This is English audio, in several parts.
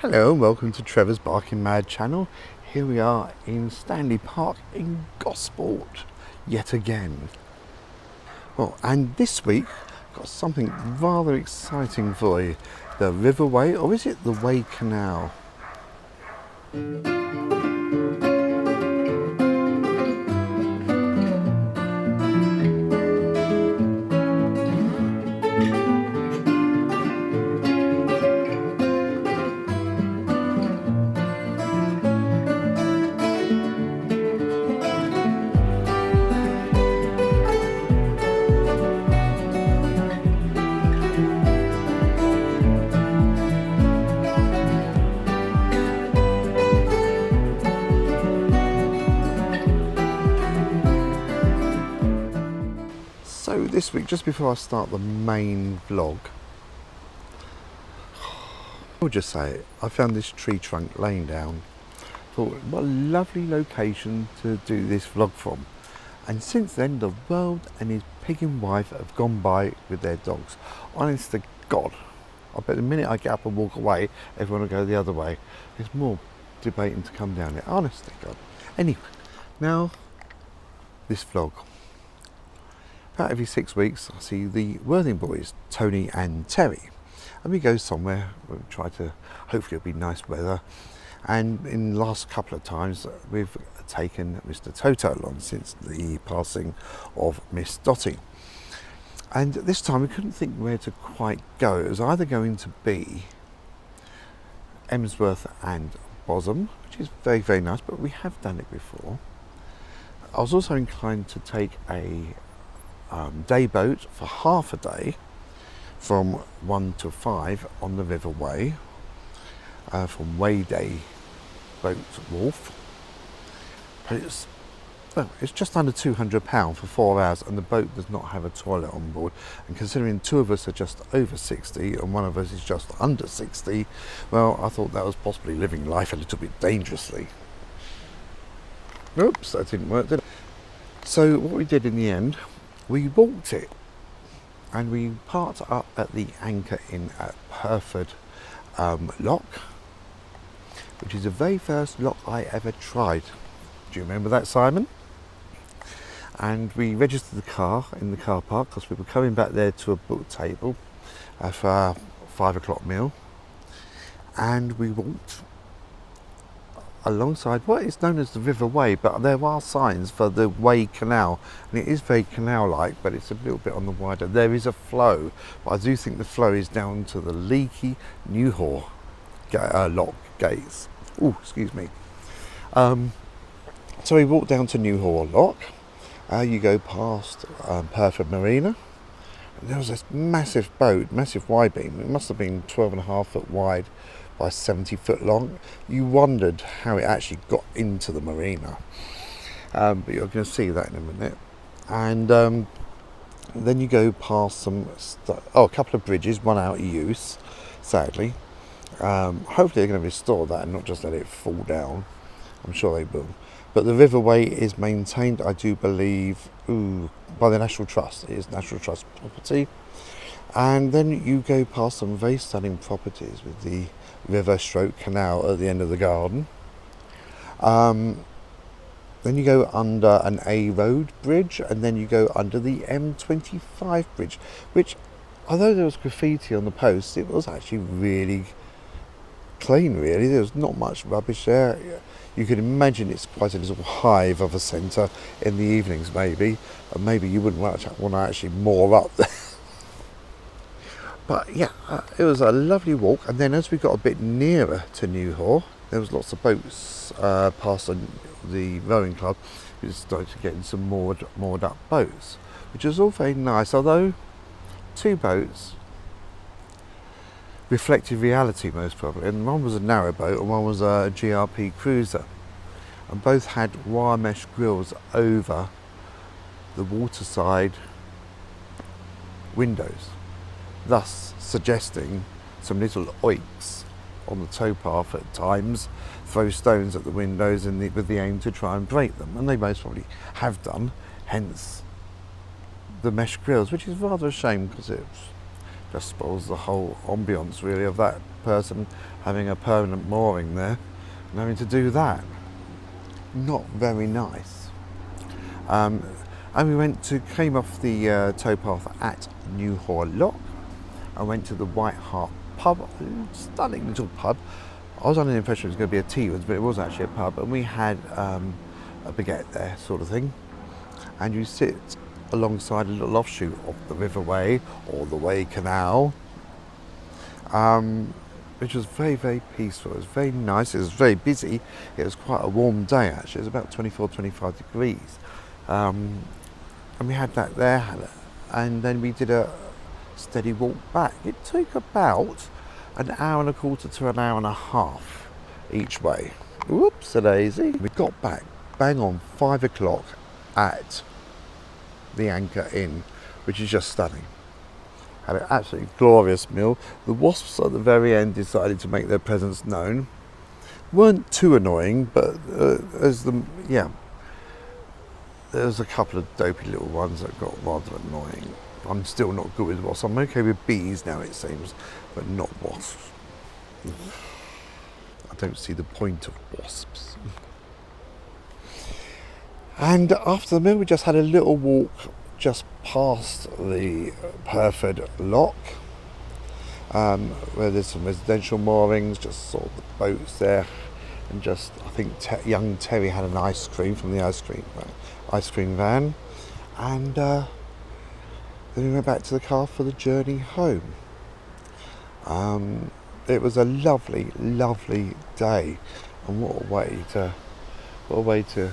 Hello and welcome to Trevor's Barking Mad channel. Here we are in Stanley Park in Gosport yet again. Well, and this week got something rather exciting for you. The River Wey, or is it the Wey Canal? So this week, just before I start the main vlog, I'll just say it, I found this tree trunk laying down. Thought, what a lovely location to do this vlog from. And since then, the world and his pig and wife have gone by with their dogs. Honest to God, I bet the minute I get up and walk away, everyone will go the other way. There's more debating to come down there, honest to God. Anyway, now this vlog. About every 6 weeks I see the Worthing boys, Tony and Terry, and we go somewhere. We'll try to, hopefully it'll be nice weather, and in the last couple of times we've taken Mr. Toto along since the passing of Miss Dottie, and this time we couldn't think where to quite go. It was either going to be Emsworth and Bosham, which is very, very nice, but we have done it before. I was also inclined to take a day boat for half a day from 1 to 5 on the River Wey, from Wey Day Boat Wharf. But it's just under £200 for 4 hours, and the boat does not have a toilet on board. And considering 2 of us are just over 60 and 1 of us is just under 60, well, I thought that was possibly living life a little bit dangerously. Oops, that didn't work, did it? So what we did in the end, we walked it, and we parked up at the Anchor Inn at Pyrford lock, which is the very first lock I ever tried. Do you remember that, Simon? And we registered the car in the car park because we were coming back there to a book table for our 5 o'clock meal, and we walked alongside what is known as the River Wey, but there are signs for the Wey Canal, and it is very canal-like, but it's a little bit on the wider. There is a flow, but I do think the flow is down to the leaky Newhaw lock gates. Oh, excuse me. So we walked down to Newhaw Lock. You go past Pyrford Marina, and there was this massive boat, massive wide beam. It must have been 12.5 foot wide by 70 foot long. You wondered how it actually got into the marina, but you're going to see that in a minute. And then you go past a couple of bridges, one out of use, sadly. Hopefully they're going to restore that and not just let it fall down. I'm sure they will. But the River Wey is maintained, I do believe, by the National Trust. It is National Trust property. And then you go past some very stunning properties with the river stroke canal at the end of the garden. Then you go under an A road bridge, and then you go under the M25 bridge, which, although there was graffiti on the posts, it was actually really clean, really. There was not much rubbish there. You could imagine it's quite a little hive of a centre in the evenings, maybe, and maybe you wouldn't want to actually moor up there. But yeah, it was a lovely walk, and then as we got a bit nearer to Newhaw, there was lots of boats past the rowing club. We started getting some moored up boats, which was all very nice, although 2 boats reflected reality most probably, and one was a narrow boat and one was a GRP cruiser, and both had wire mesh grills over the waterside windows, thus suggesting some little oiks on the towpath at times, throw stones at the windows with the aim to try and break them, and they most probably have done, hence the mesh grills, which is rather a shame because it just spoils the whole ambience really of that person having a permanent mooring there and having to do that. Not very nice. And we came off the towpath at Newhall Lock. I went to the White Hart pub, stunning little pub. I was under the impression it was going to be a Teaward's, but it was actually a pub, and we had a baguette there, sort of thing. And you sit alongside a little offshoot of the River Wey or the Wey Canal, which was very, very peaceful. It was very nice. It was very busy. It was quite a warm day actually. It was about 24, 25 degrees. And we had that there, and then we did a steady walk back. It took about an hour and a quarter to an hour and a half each way. Whoops a daisy. We got back bang on 5 o'clock at the Anchor Inn, which is just stunning. Had an absolutely glorious meal. The wasps at the very end decided to make their presence known. Weren't too annoying, but there's a couple of dopey little ones that got rather annoying. I'm still not good with wasps. I'm okay with bees now, it seems, but not wasps. I don't see the point of wasps. And after the meal, we just had a little walk just past the Pyrford lock, where there's some residential moorings, just saw the boats there, and just, I think young Terry had an ice cream from the ice cream van, and then we went back to the car for the journey home. It was a lovely, lovely day, and what a way to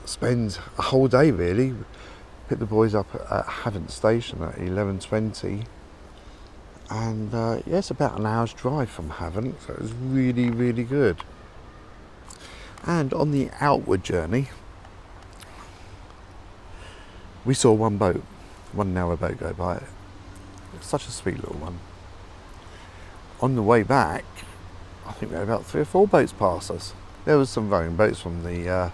spend a whole day really. Picked the boys up at Havant Station at 11:20, and it's about an hour's drive from Havant, so it was really, really good. And on the outward journey, we saw one narrow boat go by. It's such a sweet little one. On the way back, I think we had about 3 or 4 boats past us. There was some rowing boats from the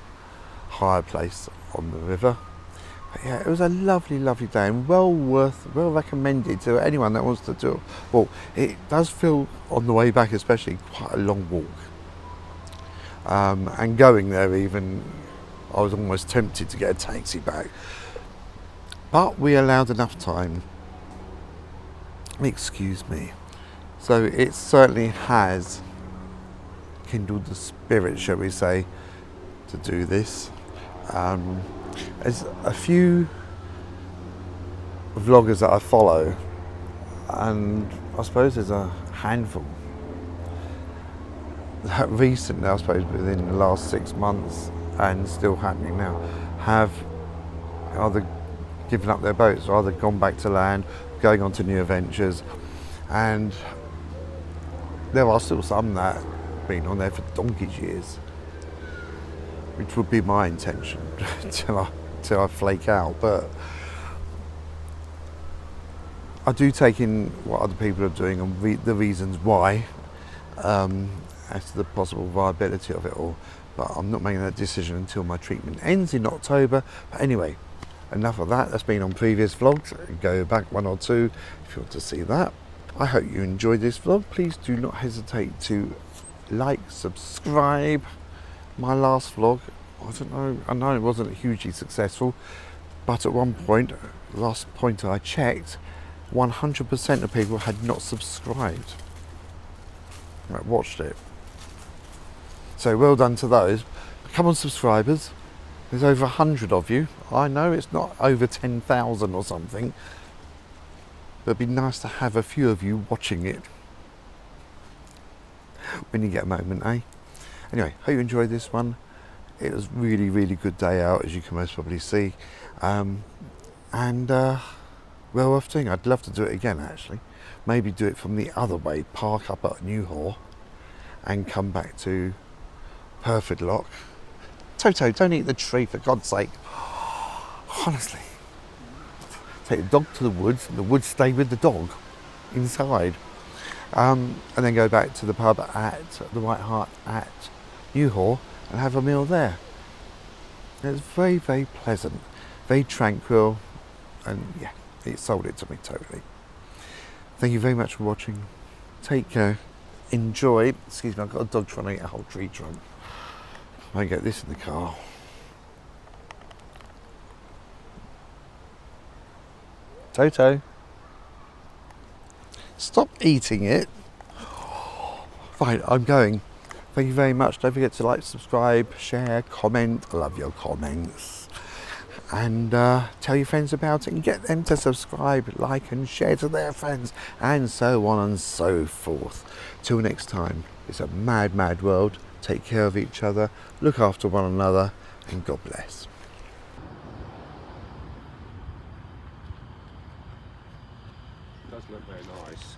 hire place on the river. But yeah, it was a lovely, lovely day, and well recommended to anyone that wants to do it. Well, it does feel on the way back especially quite a long walk. And going there even, I was almost tempted to get a taxi back. But we allowed enough time. Excuse me. So it certainly has kindled the spirit, shall we say, to do this. There's a few vloggers that I follow, and I suppose there's a handful that recently, I suppose within the last 6 months and still happening now, have either given up their boats or either gone back to land, going on to new adventures, and there are still some that have been on there for donkey's years, which would be my intention till I flake out. But I do take in what other people are doing and the reasons why, as to the possible viability of it all. But I'm not making that decision until my treatment ends in October. But anyway, enough of that. That's been on previous vlogs. Go back 1 or 2 if you want to see that. I hope you enjoyed this vlog. Please do not hesitate to like, subscribe. My last vlog, I know it wasn't hugely successful, but at one point, last point I checked, 100% of people had not subscribed. Watched it. So well done to those. Come on, subscribers. There's over 100 of you. I know it's not over 10,000 or something, but it'd be nice to have a few of you watching it when you get a moment, eh? Anyway, hope you enjoyed this one. It was really, really good day out, as you can most probably see, and well worth doing. I'd love to do it again, actually. Maybe do it from the other way, park up at Newhall and come back to Pyrford Lock. Toto, don't eat the tree, for God's sake. Honestly. Take the dog to the woods, and the woods stay with the dog inside. And then go back to the pub at the White Hart at Newhall and have a meal there. It was very, very pleasant, very tranquil, and yeah, it sold it to me totally. Thank you very much for watching. Take care. Enjoy. Excuse me, I've got a dog trying to eat a whole tree trunk. I get this in the car. Toto. Stop eating it. Fine, I'm going. Thank you very much. Don't forget to like, subscribe, share, comment. I love your comments. And tell your friends about it and get them to subscribe, like and share to their friends, and so on and so forth. Till next time, it's a mad, mad world. Take care of each other, look after one another, and God bless. It does look very nice.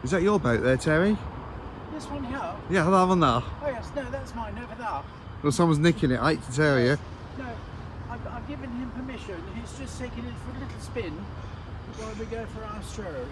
Is that your boat there, Terry? This one here? Yeah, that one there. Oh yes, no, that's mine over there. Well, someone's nicking it. I hate to tell you. No, I've given him permission. He's just taking it for a little spin while we go for our stroll.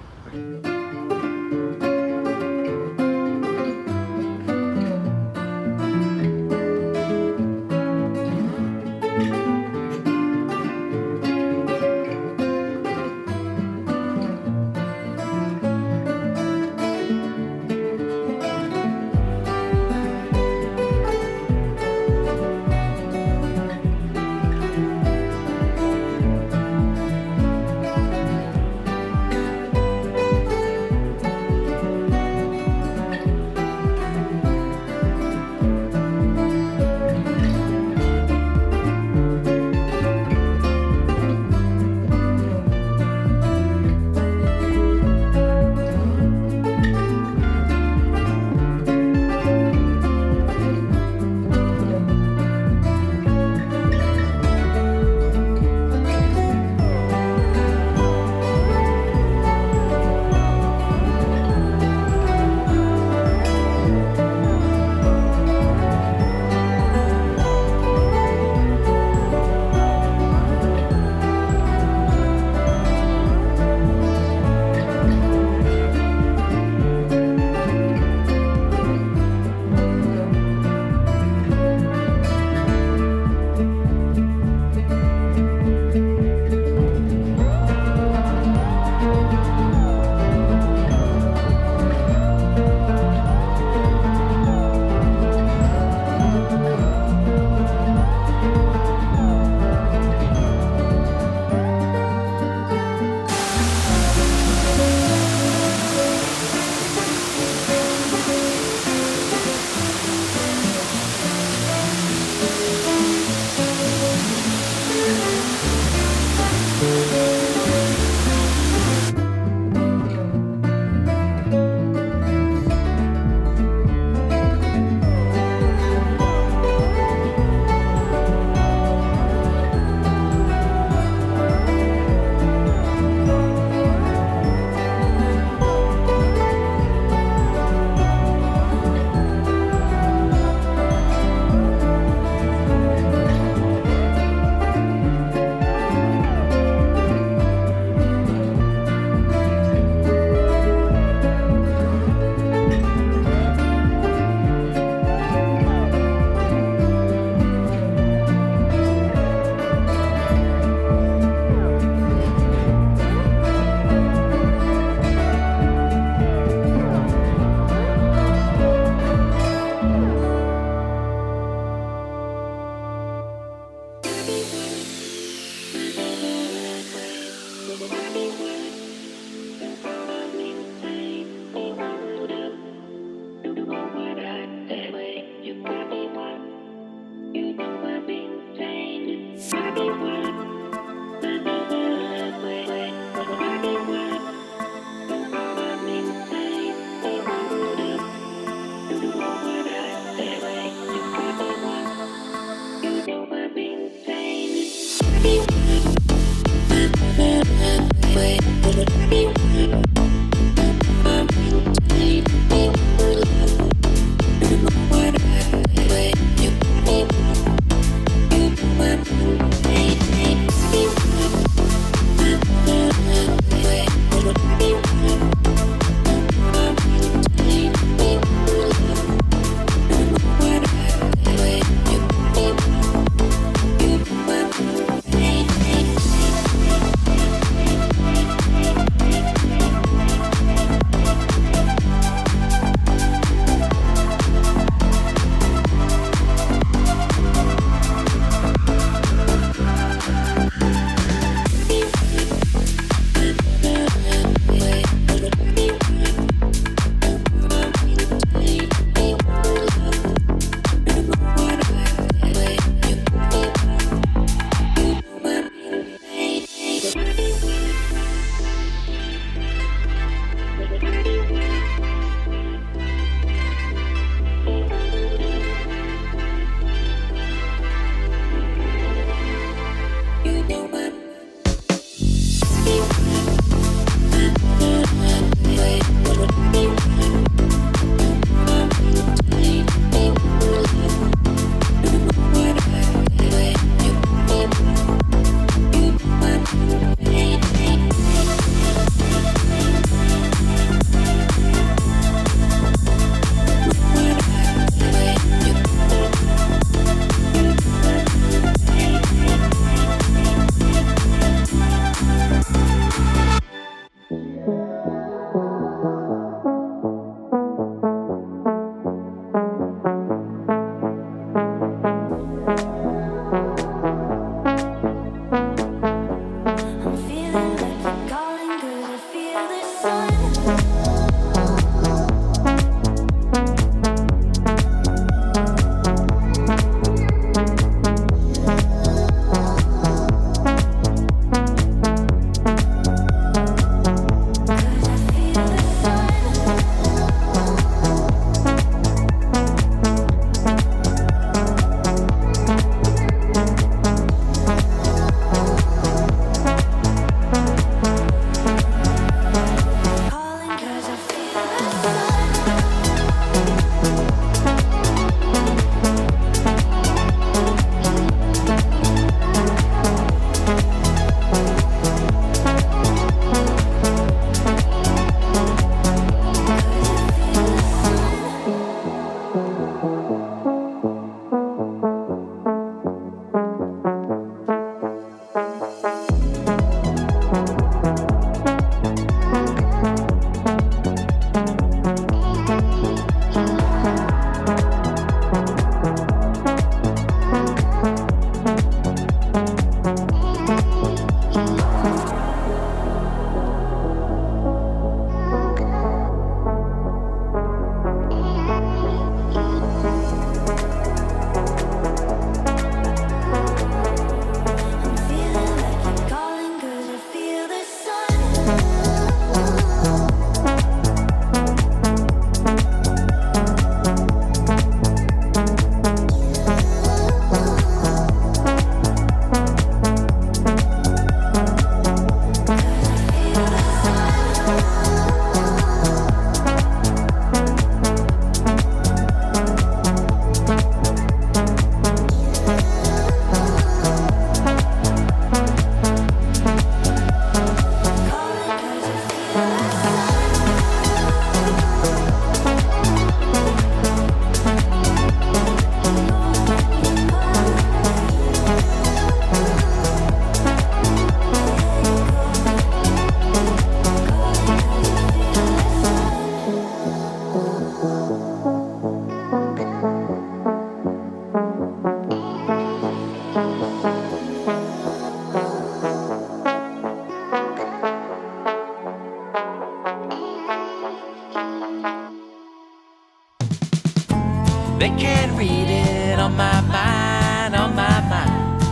They can't read it on my mind, on my mind.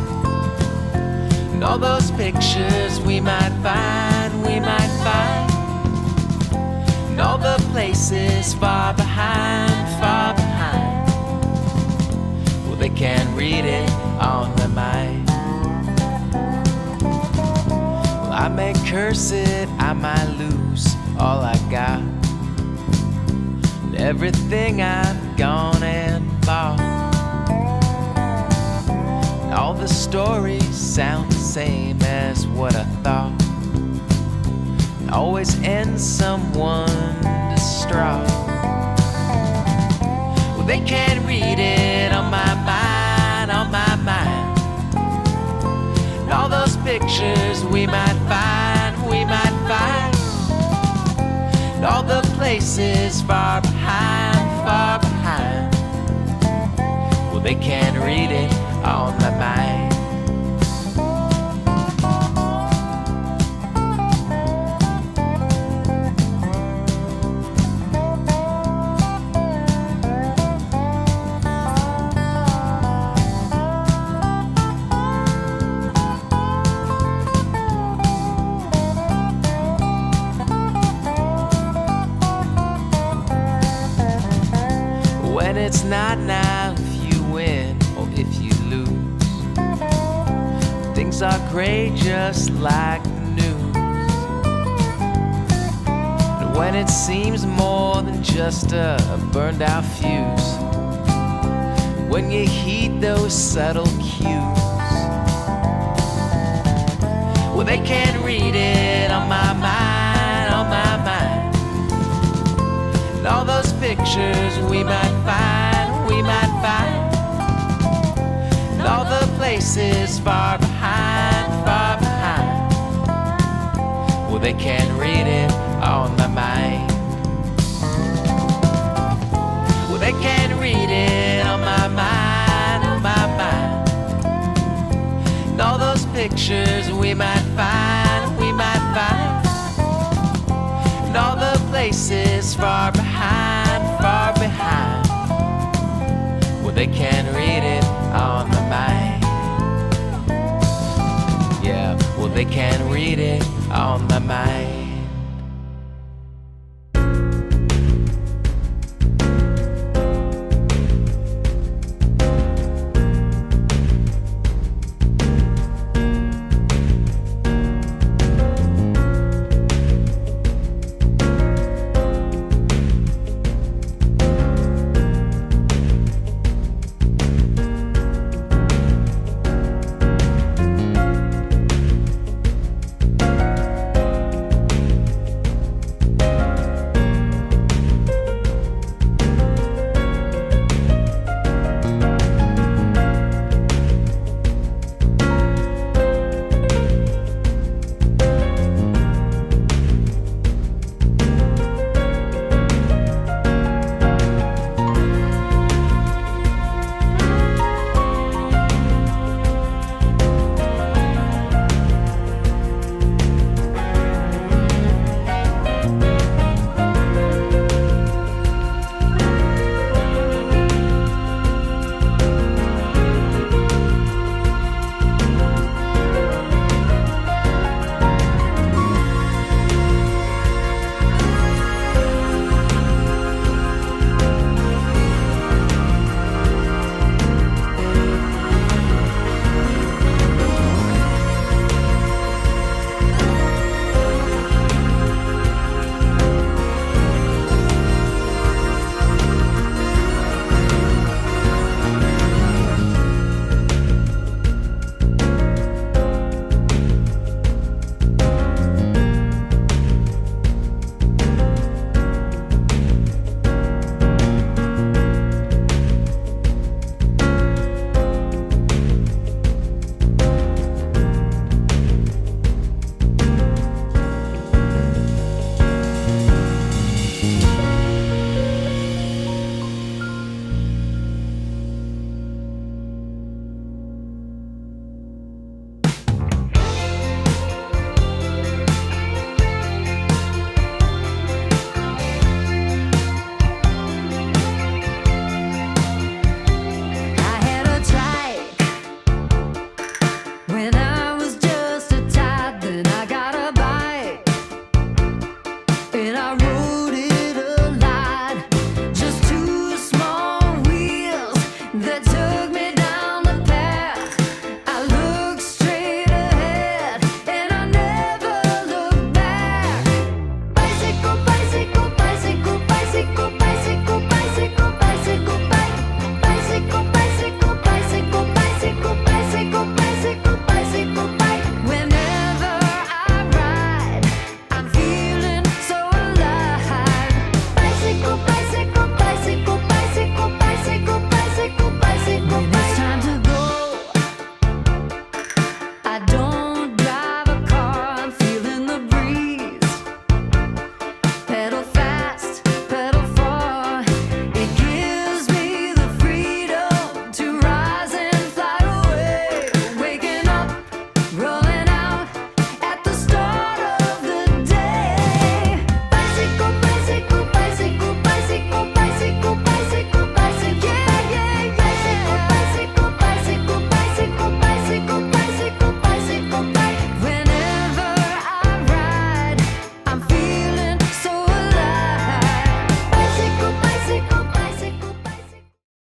And all those pictures we might find, we might find. And all the places far behind, far behind. Well, they can't read it on my mind. Well, I may curse it, I might lose all I got. Everything I've gone and bought. And all the stories sound the same as what I thought. And always end someone distraught. Well, they can't read it on my mind, on my mind. And all those pictures we might find, we might find. And all the places far behind, far behind. Well, they can't read it on my mind. When it's not now if you win or if you lose, things are great just like the news. And when it seems more than just a burned out fuse, when you heed those subtle cues, well, they can't read it on my mind, on my mind. And all those pictures we might find, we might find. And all the places far behind, far behind. Well, they can't read it on my mind. Well, they can't read it on my mind, on my mind. And all those pictures we might find, we might find. And all the places far behind, far behind. Well, they can't read it on my mind. Yeah, well, they can't read it on